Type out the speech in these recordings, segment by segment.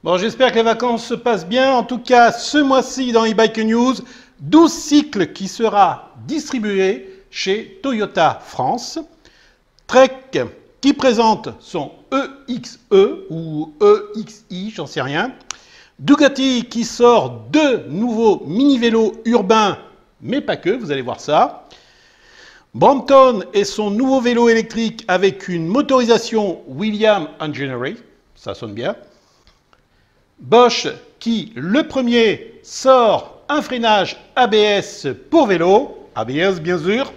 Bon, j'espère que les vacances se passent bien. En tout cas, ce mois-ci dans e-Bike News, 12 cycles qui sera distribué chez Toyota France. Trek qui présente son EXE ou EXI, j'en sais rien. Ducati qui sort deux nouveaux mini-vélos urbains, mais pas que, vous allez voir ça. Brompton et son nouveau vélo électrique avec une motorisation Williams Engineering, ça sonne bien. Bosch qui, le premier, sort un freinage ABS pour vélo, ABS bien sûr.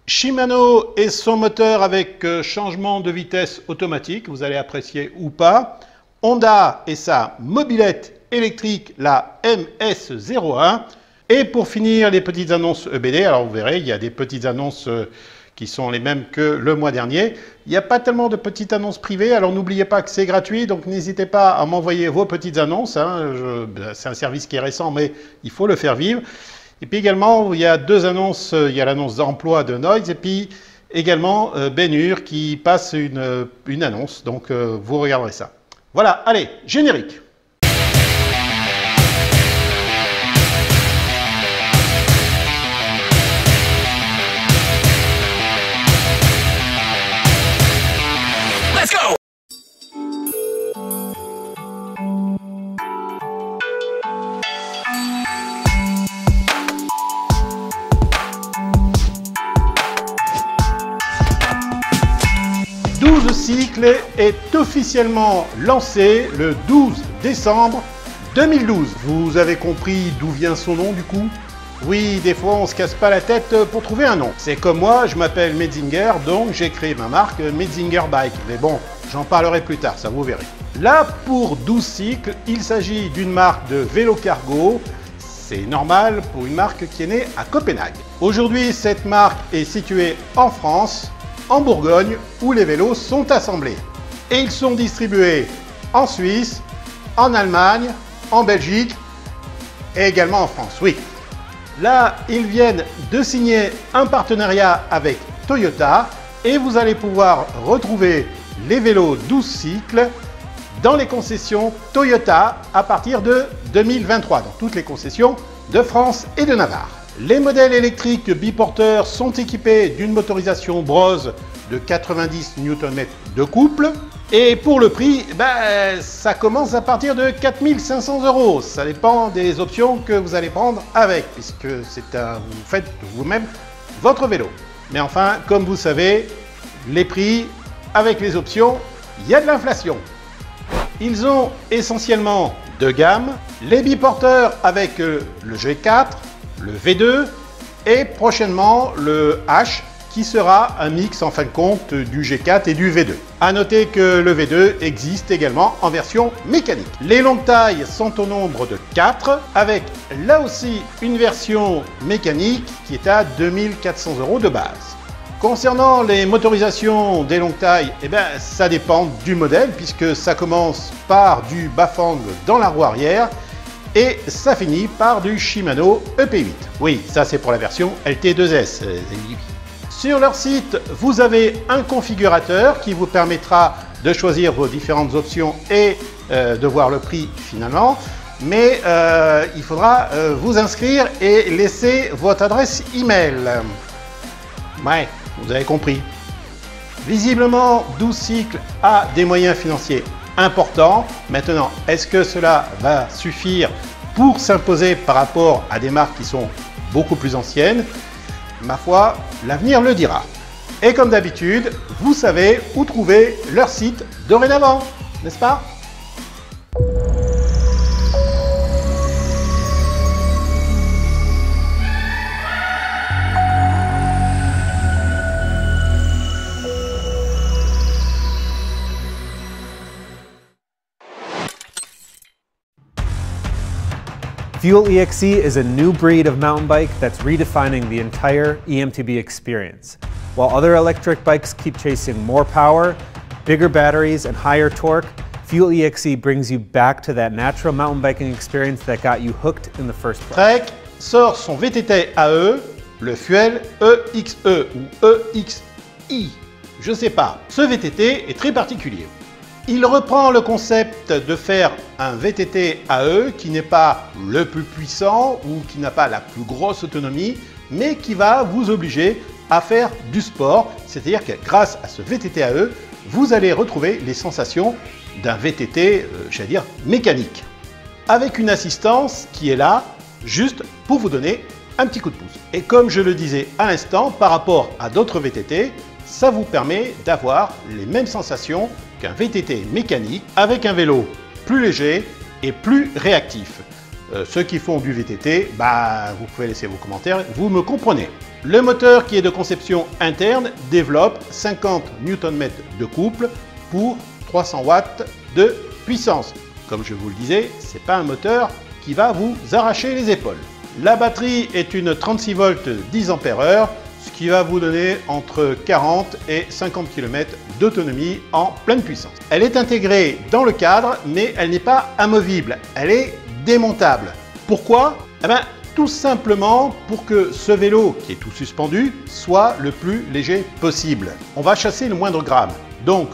Shimano et son moteur avec changement de vitesse automatique, vous allez apprécier ou pas. Honda et sa mobilette électrique, la MS01. Et pour finir, les petites annonces EBD. Alors vous verrez, il y a des petites annonces qui sont les mêmes que le mois dernier. Il n'y a pas tellement de petites annonces privées, alors n'oubliez pas que c'est gratuit, donc n'hésitez pas à m'envoyer vos petites annonces. C'est un service qui est récent, mais il faut le faire vivre. Et puis également, il y a deux annonces. Il y a l'annonce d'emploi de Noise et puis également Ben Hur qui passe une annonce. Donc vous regarderez ça. Voilà, allez, générique. Let's go! Le cycle est officiellement lancé le 12 décembre 2012. Vous avez compris d'où vient son nom du coup? Oui, des fois on se casse pas la tête pour trouver un nom. C'est comme moi, je m'appelle Metzinger, donc j'ai créé ma marque Metzinger Bike. Mais bon, j'en parlerai plus tard, ça vous verrez. Là, pour 12 cycles, il s'agit d'une marque de vélo cargo. C'est normal pour une marque qui est née à Copenhague. Aujourd'hui, cette marque est située en France, en Bourgogne, où les vélos sont assemblés. Et ils sont distribués en Suisse, en Allemagne, en Belgique et également en France, oui. Là, ils viennent de signer un partenariat avec Toyota et vous allez pouvoir retrouver les vélos 12 cycles dans les concessions Toyota à partir de 2023, dans toutes les concessions de France et de Navarre. Les modèles électriques biporteurs sont équipés d'une motorisation Brose de 90 Nm de couple. Et pour le prix, ça commence à partir de 4 500 €. Ça dépend des options que vous allez prendre avec, puisque vous faites vous-même votre vélo. Mais enfin, comme vous savez, les prix, avec les options, il y a de l'inflation. Ils ont essentiellement deux gammes, les biporteurs avec le G4, le V2 et prochainement le H qui sera un mix en fin de compte du G4 et du V2. A noter que le V2 existe également en version mécanique. Les longues tailles sont au nombre de 4 avec là aussi une version mécanique qui est à 2400 € de base. Concernant les motorisations des longues tailles, ça dépend du modèle puisque ça commence par du Bafang dans la roue arrière et ça finit par du Shimano EP8. Oui, ça c'est pour la version LT2S. Sur leur site, vous avez un configurateur qui vous permettra de choisir vos différentes options et de voir le prix finalement. Mais il faudra vous inscrire et laisser votre adresse email. Ouais, vous avez compris. Visiblement, 12 cycles a des moyens financiers important. Maintenant, est-ce que cela va suffire pour s'imposer par rapport à des marques qui sont beaucoup plus anciennes? Ma foi, l'avenir le dira. Et comme d'habitude, vous savez où trouver leur site dorénavant, n'est-ce pas? Fuel EXE is a new breed of mountain bike that's redefining the entire EMTB experience. While other electric bikes keep chasing more power, bigger batteries, and higher torque, Fuel EXE brings you back to that natural mountain biking experience that got you hooked in the first place. Trek sort son VTT AE, le Fuel EXE ou EXI. Je sais pas. Ce VTT est très particulier. Il reprend le concept de faire un VTT AE qui n'est pas le plus puissant ou qui n'a pas la plus grosse autonomie, mais qui va vous obliger à faire du sport. C'est-à-dire que grâce à ce VTT AE, vous allez retrouver les sensations d'un VTT, j'allais dire, mécanique. Avec une assistance qui est là, juste pour vous donner un petit coup de pouce. Et comme je le disais à l'instant, par rapport à d'autres VTT, ça vous permet d'avoir les mêmes sensations qu'un VTT mécanique avec un vélo plus léger et plus réactif. Ceux qui font du VTT, vous pouvez laisser vos commentaires, vous me comprenez. Le moteur qui est de conception interne développe 50 Nm de couple pour 300 watts de puissance. Comme je vous le disais, ce n'est pas un moteur qui va vous arracher les épaules. La batterie est une 36 volts 10 Ah, ce qui va vous donner entre 40 et 50 km d'autonomie en pleine puissance. Elle est intégrée dans le cadre, mais elle n'est pas amovible, elle est démontable. Pourquoi? Tout simplement pour que ce vélo, qui est tout suspendu, soit le plus léger possible. On va chasser le moindre gramme. Donc,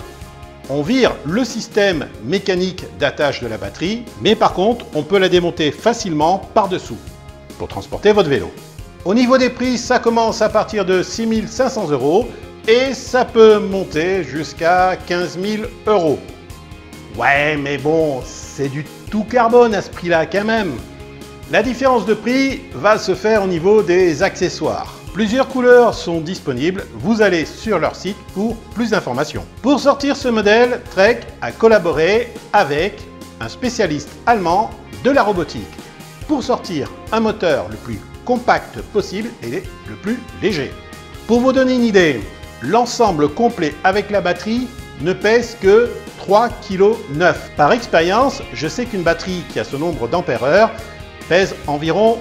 on vire le système mécanique d'attache de la batterie, mais par contre, on peut la démonter facilement par-dessous pour transporter votre vélo. Au niveau des prix, ça commence à partir de 6 500 € et ça peut monter jusqu'à 15 000 €. Ouais, mais bon, c'est du tout carbone à ce prix-là quand même. La différence de prix va se faire au niveau des accessoires. Plusieurs couleurs sont disponibles, vous allez sur leur site pour plus d'informations. Pour sortir ce modèle, Trek a collaboré avec un spécialiste allemand de la robotique pour sortir un moteur le plus compact possible et le plus léger. Pour vous donner une idée, l'ensemble complet avec la batterie ne pèse que 3,9 kg. Par expérience, je sais qu'une batterie qui a ce nombre d'ampères-heure pèse environ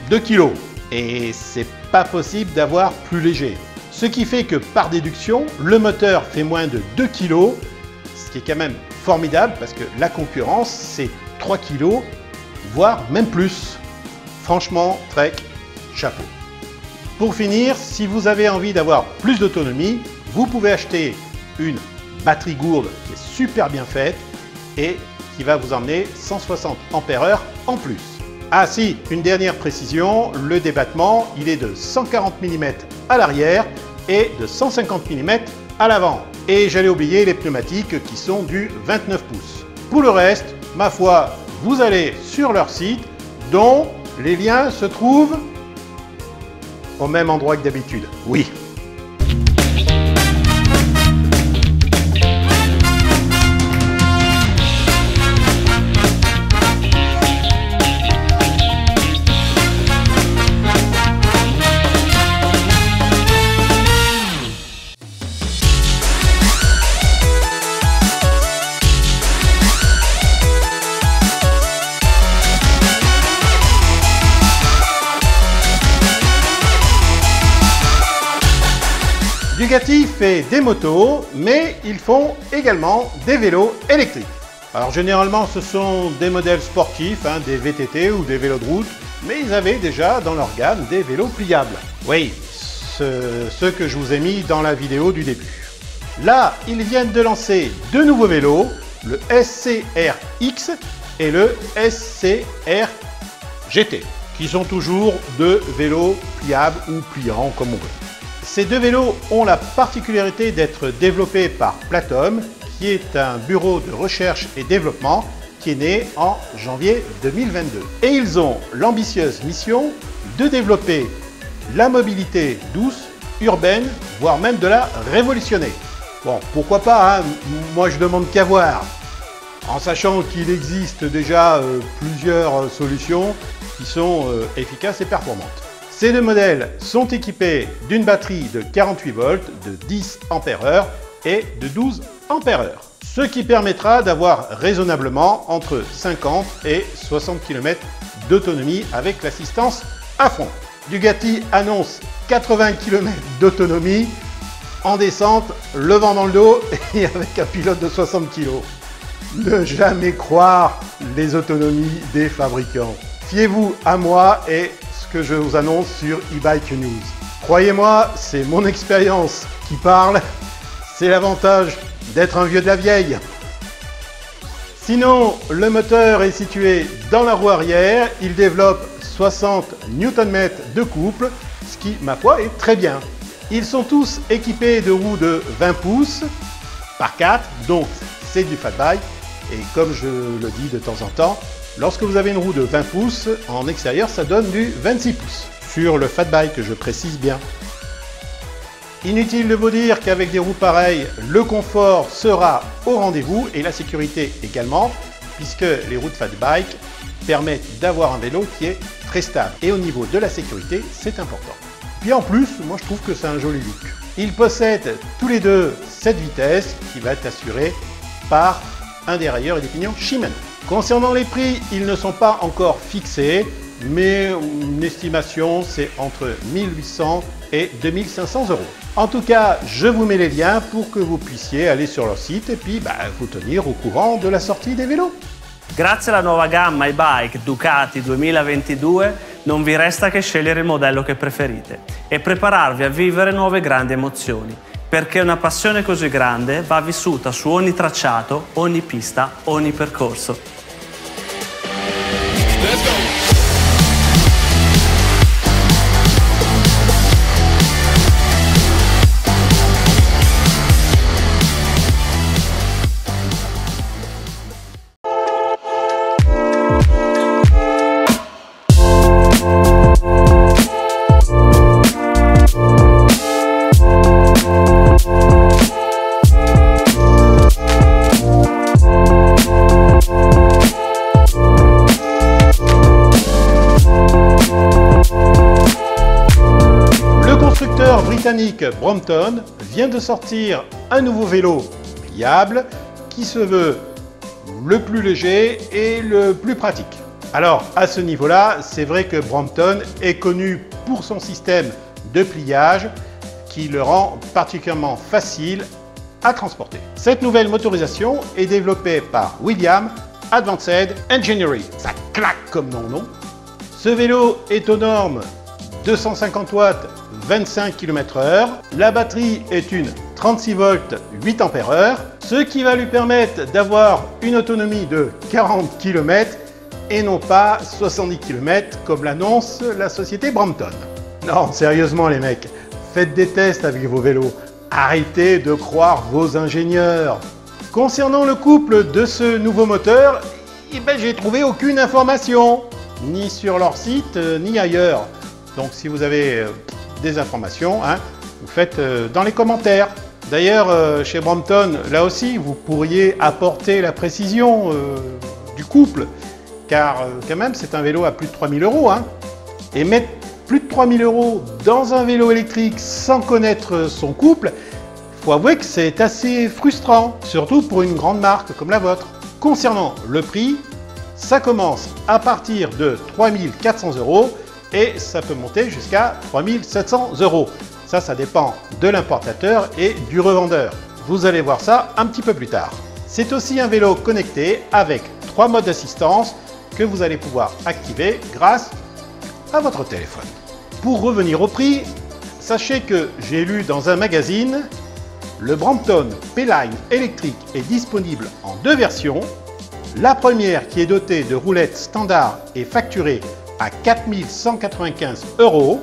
2 kg. Et c'est pas possible d'avoir plus léger. Ce qui fait que par déduction, le moteur fait moins de 2 kg, ce qui est quand même formidable parce que la concurrence c'est 3 kg, voire même plus. Franchement, Trek, chapeau. Pour finir, si vous avez envie d'avoir plus d'autonomie, vous pouvez acheter une batterie gourde qui est super bien faite et qui va vous emmener 160 ampères-heure en plus. Ah si, une dernière précision, le débattement, il est de 140 mm à l'arrière et de 150 mm à l'avant. Et j'allais oublier les pneumatiques qui sont du 29 pouces. Pour le reste, ma foi, vous allez sur leur site, dont les liens se trouvent au même endroit que d'habitude. Oui. Ducati fait des motos, mais ils font également des vélos électriques. Alors généralement ce sont des modèles sportifs, des VTT ou des vélos de route, mais ils avaient déjà dans leur gamme des vélos pliables. Oui, ceux que je vous ai mis dans la vidéo du début. Là, ils viennent de lancer deux nouveaux vélos, le SCR-X et le SCR GT, qui sont toujours deux vélos pliables ou pliants comme on veut. Ces deux vélos ont la particularité d'être développés par Platom, qui est un bureau de recherche et développement qui est né en janvier 2022. Et ils ont l'ambitieuse mission de développer la mobilité douce, urbaine, voire même de la révolutionner. Bon, pourquoi pas, moi je demande qu'à voir, en sachant qu'il existe déjà plusieurs solutions qui sont efficaces et performantes. Ces deux modèles sont équipés d'une batterie de 48 volts, de 10 ampères-heure et de 12 ampères-heure, ce qui permettra d'avoir raisonnablement entre 50 et 60 km d'autonomie avec l'assistance à fond. Ducati annonce 80 km d'autonomie en descente, le vent dans le dos et avec un pilote de 60 kg. Ne jamais croire les autonomies des fabricants. Fiez-vous à moi et ce que je vous annonce sur e-Bike News. Croyez-moi, c'est mon expérience qui parle. C'est l'avantage d'être un vieux de la vieille. Sinon, le moteur est situé dans la roue arrière, il développe 60 Nm de couple, ce qui, ma foi, est très bien. Ils sont tous équipés de roues de 20 pouces par 4, donc c'est du fat bike. Et comme je le dis de temps en temps, lorsque vous avez une roue de 20 pouces, en extérieur, ça donne du 26 pouces. Sur le fat bike, je précise bien. Inutile de vous dire qu'avec des roues pareilles, le confort sera au rendez-vous et la sécurité également, puisque les roues de fat bike permettent d'avoir un vélo qui est très stable. Et au niveau de la sécurité, c'est important. Puis en plus, moi je trouve que c'est un joli look. Ils possèdent tous les deux cette vitesse qui va être assurée par un dérailleur et des pignons Shimano. Concernant les prix, ils ne sont pas encore fixés, mais une estimation c'est entre 1800 et 2500 euros. En tout cas, je vous mets les liens pour que vous puissiez aller sur leur site et puis vous tenir au courant de la sortie des vélos. Grazie alla nuova gamma e-bike Ducati 2022 non vi resta che scegliere il modello che preferite e prepararvi a vivere nuove grandi emozioni, perché una passione così grande va vissuta su ogni tracciato, ogni pista, ogni percorso. Let's go. Britannique Brompton vient de sortir un nouveau vélo pliable qui se veut le plus léger et le plus pratique. Alors à ce niveau-là, c'est vrai que Brompton est connu pour son système de pliage qui le rend particulièrement facile à transporter. Cette nouvelle motorisation est développée par William Advanced Engineering. Ça claque comme non. Ce vélo est aux normes 250 watts, 25 km/h. La batterie est une 36 volts, 8 ampères-heure, ce qui va lui permettre d'avoir une autonomie de 40 km et non pas 70 km comme l'annonce la société Brompton. Non, sérieusement les mecs, faites des tests avec vos vélos. Arrêtez de croire vos ingénieurs. Concernant le couple de ce nouveau moteur, j'ai trouvé aucune information, ni sur leur site, ni ailleurs. Donc si vous avez des informations, vous faites dans les commentaires. D'ailleurs, chez Brompton, là aussi, vous pourriez apporter la précision du couple, car quand même, c'est un vélo à plus de 3000 euros. Et mettre plus de 3000 euros dans un vélo électrique sans connaître son couple, il faut avouer que c'est assez frustrant, surtout pour une grande marque comme la vôtre. Concernant le prix, ça commence à partir de 3400 € et ça peut monter jusqu'à 3700 €. Ça dépend de l'importateur et du revendeur. Vous allez voir ça un petit peu plus tard. C'est aussi un vélo connecté avec 3 modes d'assistance que vous allez pouvoir activer grâce à votre téléphone. Pour revenir au prix, sachez que j'ai lu dans un magazine, le Brompton P-Line électrique est disponible en 2 versions. La première, qui est dotée de roulettes standard, est facturée à 4195 €.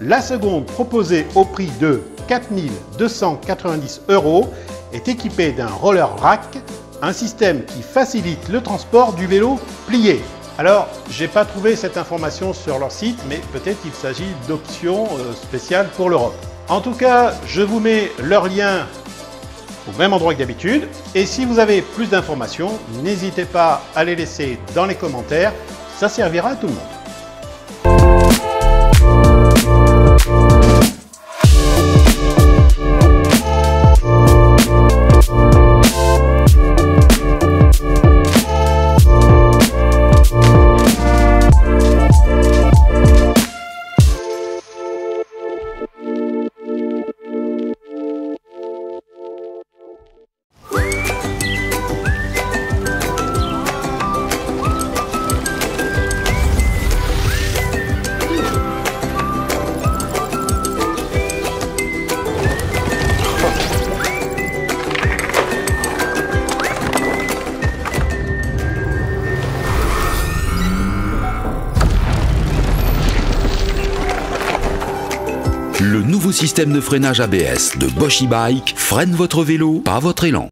La seconde, proposée au prix de 4290 €, est équipée d'un roller rack, un système qui facilite le transport du vélo plié. Alors, j'ai pas trouvé cette information sur leur site, mais peut-être il s'agit d'options spéciales pour l'Europe. En tout cas, je vous mets leur lien au même endroit que d'habitude. Et si vous avez plus d'informations, n'hésitez pas à les laisser dans les commentaires. Ça servira à tout le monde. Le nouveau système de freinage ABS de Bosch e-Bike freine votre vélo, pas votre élan.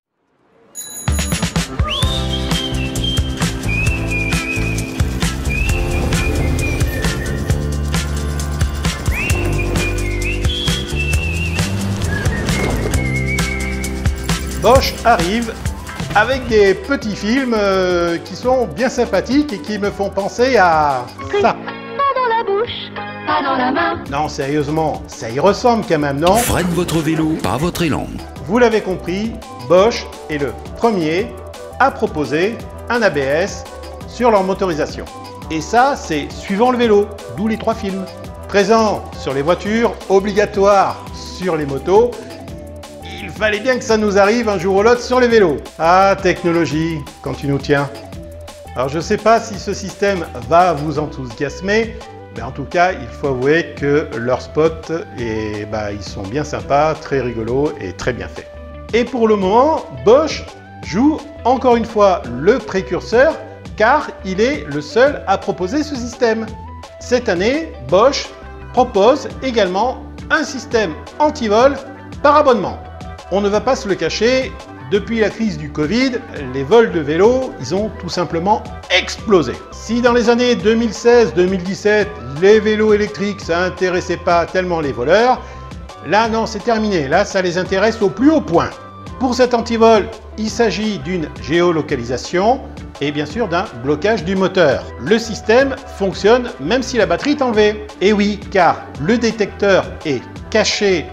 Bosch arrive avec des petits films qui sont bien sympathiques et qui me font penser à ça. Pas dans la bouche, pas dans la main. Non, sérieusement, ça y ressemble quand même, non? Freine votre vélo, pas votre élan. Vous l'avez compris, Bosch est le premier à proposer un ABS sur leur motorisation. Et ça, c'est suivant le vélo, d'où les 3 films. Présent sur les voitures, obligatoire sur les motos. Il fallait bien que ça nous arrive un jour ou l'autre sur les vélos. Ah, technologie, quand tu nous tiens. Alors je ne sais pas si ce système va vous enthousiasmer, mais en tout cas, il faut avouer que leurs spots, ils sont bien sympas, très rigolos et très bien faits. Et pour le moment, Bosch joue encore une fois le précurseur, car il est le seul à proposer ce système. Cette année, Bosch propose également un système anti-vol par abonnement. On ne va pas se le cacher, depuis la crise du Covid, les vols de vélos, ils ont tout simplement explosé. Si dans les années 2016-2017, les vélos électriques, ça n'intéressait pas tellement les voleurs, là non, c'est terminé, là ça les intéresse au plus haut point. Pour cet antivol, il s'agit d'une géolocalisation et bien sûr d'un blocage du moteur. Le système fonctionne même si la batterie est enlevée. Et oui, car le détecteur est caché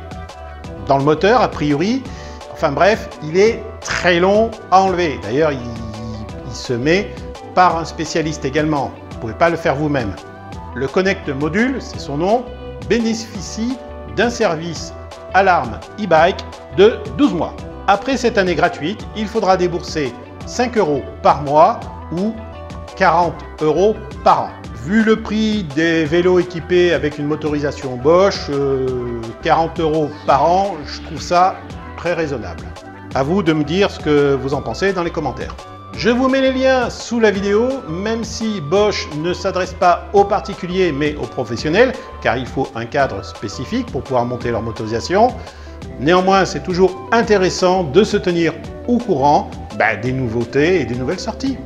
dans le moteur a priori. Enfin bref, il est très long à enlever. D'ailleurs, il se met par un spécialiste également. Vous ne pouvez pas le faire vous-même. Le Connect Module, c'est son nom, bénéficie d'un service alarme e-bike de 12 mois. Après cette année gratuite, il faudra débourser 5 € par mois ou 40 € par an. Vu le prix des vélos équipés avec une motorisation Bosch, 40 € par an, je trouve ça très raisonnable. À vous de me dire ce que vous en pensez dans les commentaires. Je vous mets les liens sous la vidéo, même si Bosch ne s'adresse pas aux particuliers mais aux professionnels, car il faut un cadre spécifique pour pouvoir monter leur motorisation. Néanmoins, c'est toujours intéressant de se tenir au courant des nouveautés et des nouvelles sorties.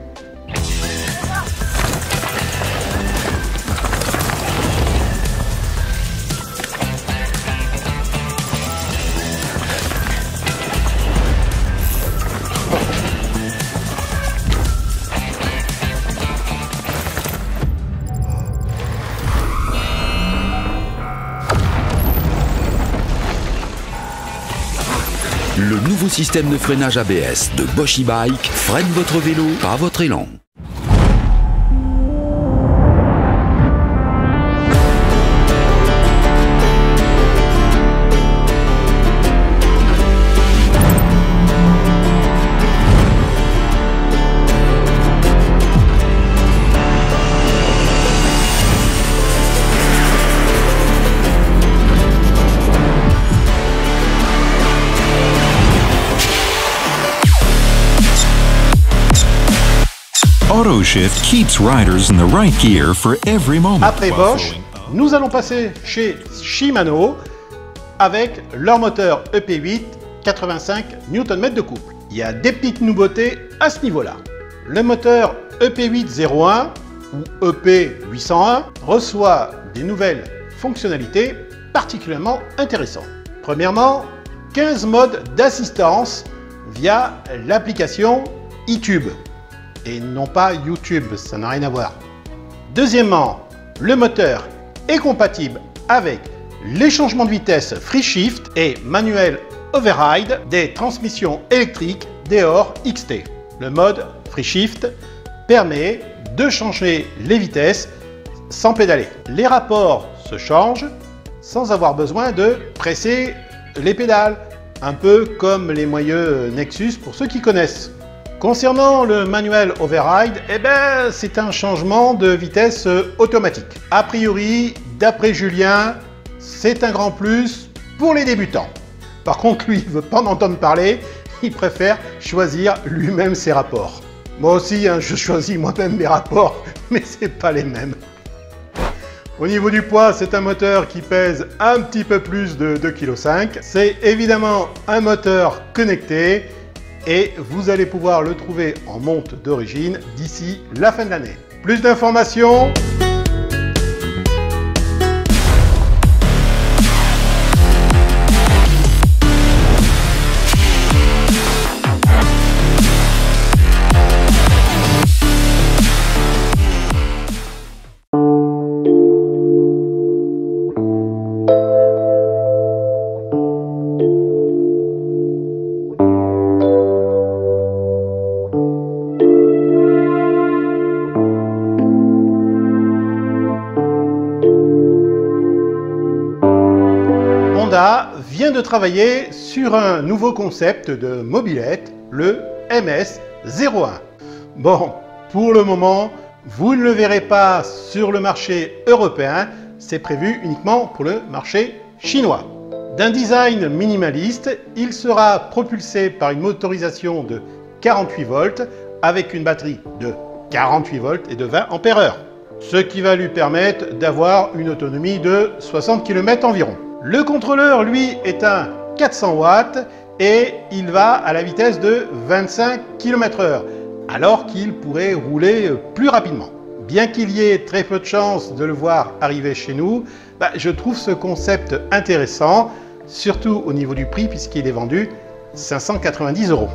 Le nouveau système de freinage ABS de Bosch e-Bike freine votre vélo, pas votre élan. AutoShift keeps riders in the right gear for every moment. Après Bosch, nous allons passer chez Shimano avec leur moteur EP8 85 Nm de couple. Il y a des petites nouveautés à ce niveau-là. Le moteur EP801 ou EP801 reçoit des nouvelles fonctionnalités particulièrement intéressantes. Premièrement, 15 modes d'assistance via l'application eTube. Et non pas YouTube, ça n'a rien à voir. Deuxièmement, le moteur est compatible avec les changements de vitesse Free Shift et Manuel Override des transmissions électriques Deore XT. Le mode Free Shift permet de changer les vitesses sans pédaler. Les rapports se changent sans avoir besoin de presser les pédales, un peu comme les moyeux Nexus pour ceux qui connaissent. Concernant le Manuel Override, c'est un changement de vitesse automatique. A priori, d'après Julien, c'est un grand plus pour les débutants. Par contre, lui, il ne veut pas en entendre parler, il préfère choisir lui-même ses rapports. Moi aussi, je choisis moi-même mes rapports, mais c'est pas les mêmes. Au niveau du poids, c'est un moteur qui pèse un petit peu plus de 2,5 kg. C'est évidemment un moteur connecté et vous allez pouvoir le trouver en monte d'origine d'ici la fin de l'année. Plus d'informations. Honda vient de travailler sur un nouveau concept de mobilette, le MS01. Bon, pour le moment, vous ne le verrez pas sur le marché européen, c'est prévu uniquement pour le marché chinois. D'un design minimaliste, il sera propulsé par une motorisation de 48 volts avec une batterie de 48 volts et de 20 ampères-heure, ce qui va lui permettre d'avoir une autonomie de 60 km environ. Le contrôleur, lui, est un 400 watts et il va à la vitesse de 25 km/h, alors qu'il pourrait rouler plus rapidement. Bien qu'il y ait très peu de chances de le voir arriver chez nous, je trouve ce concept intéressant, surtout au niveau du prix, puisqu'il est vendu 590 €.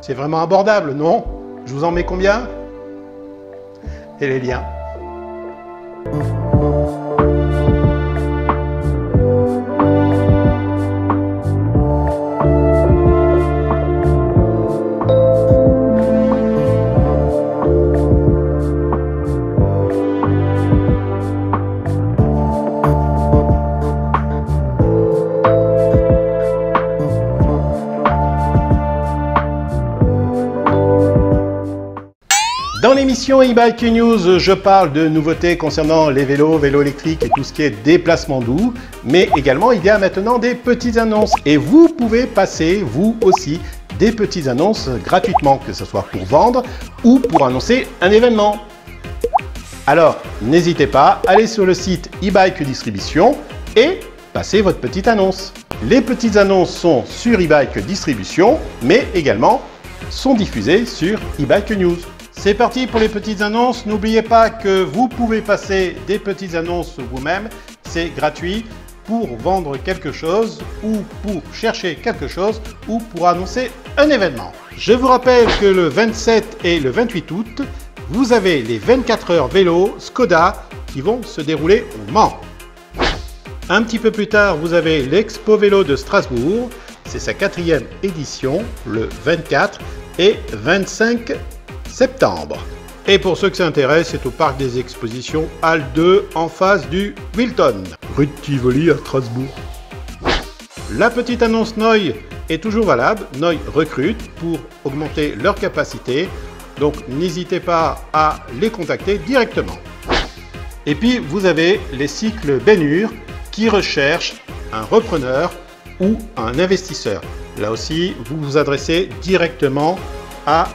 C'est vraiment abordable, non? Je vous en mets combien? Et les liens. Dans l'émission e-Bike News, je parle de nouveautés concernant les vélos, vélos électriques et tout ce qui est déplacement doux. Mais également, il y a maintenant des petites annonces. Et vous pouvez passer, vous aussi, des petites annonces gratuitement, que ce soit pour vendre ou pour annoncer un événement. Alors, n'hésitez pas, allez sur le site e-Bike Distribution et passez votre petite annonce. Les petites annonces sont sur e-Bike Distribution, mais également sont diffusées sur e-Bike News. C'est parti pour les petites annonces. N'oubliez pas que vous pouvez passer des petites annonces vous-même. C'est gratuit pour vendre quelque chose ou pour chercher quelque chose ou pour annoncer un événement. Je vous rappelle que le 27 et le 28 août, vous avez les 24 heures vélo Skoda qui vont se dérouler au Mans. Un petit peu plus tard, vous avez l'Expo Vélo de Strasbourg. C'est sa 4e édition, le 24 et 25 septembre. Et pour ceux que ça intéresse, c'est au parc des expositions Halle 2 en face du Wilton, rue de Tivoli à Strasbourg. La petite annonce Noy est toujours valable. Noy recrute pour augmenter leur capacité, donc n'hésitez pas à les contacter directement. Et puis vous avez les cycles Ben-Hur qui recherchent un repreneur ou un investisseur. Là aussi, vous vous adressez directement à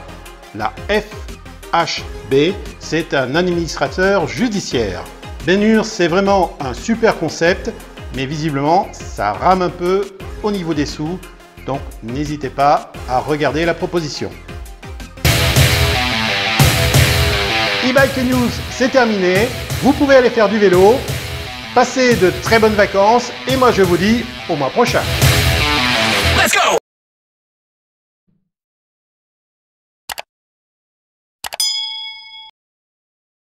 la FHB, c'est un administrateur judiciaire. Ben-Hur, c'est vraiment un super concept, mais visiblement, ça rame un peu au niveau des sous, donc n'hésitez pas à regarder la proposition. e-Bike News, c'est terminé. Vous pouvez aller faire du vélo, passer de très bonnes vacances, et moi je vous dis au mois prochain. Let's go!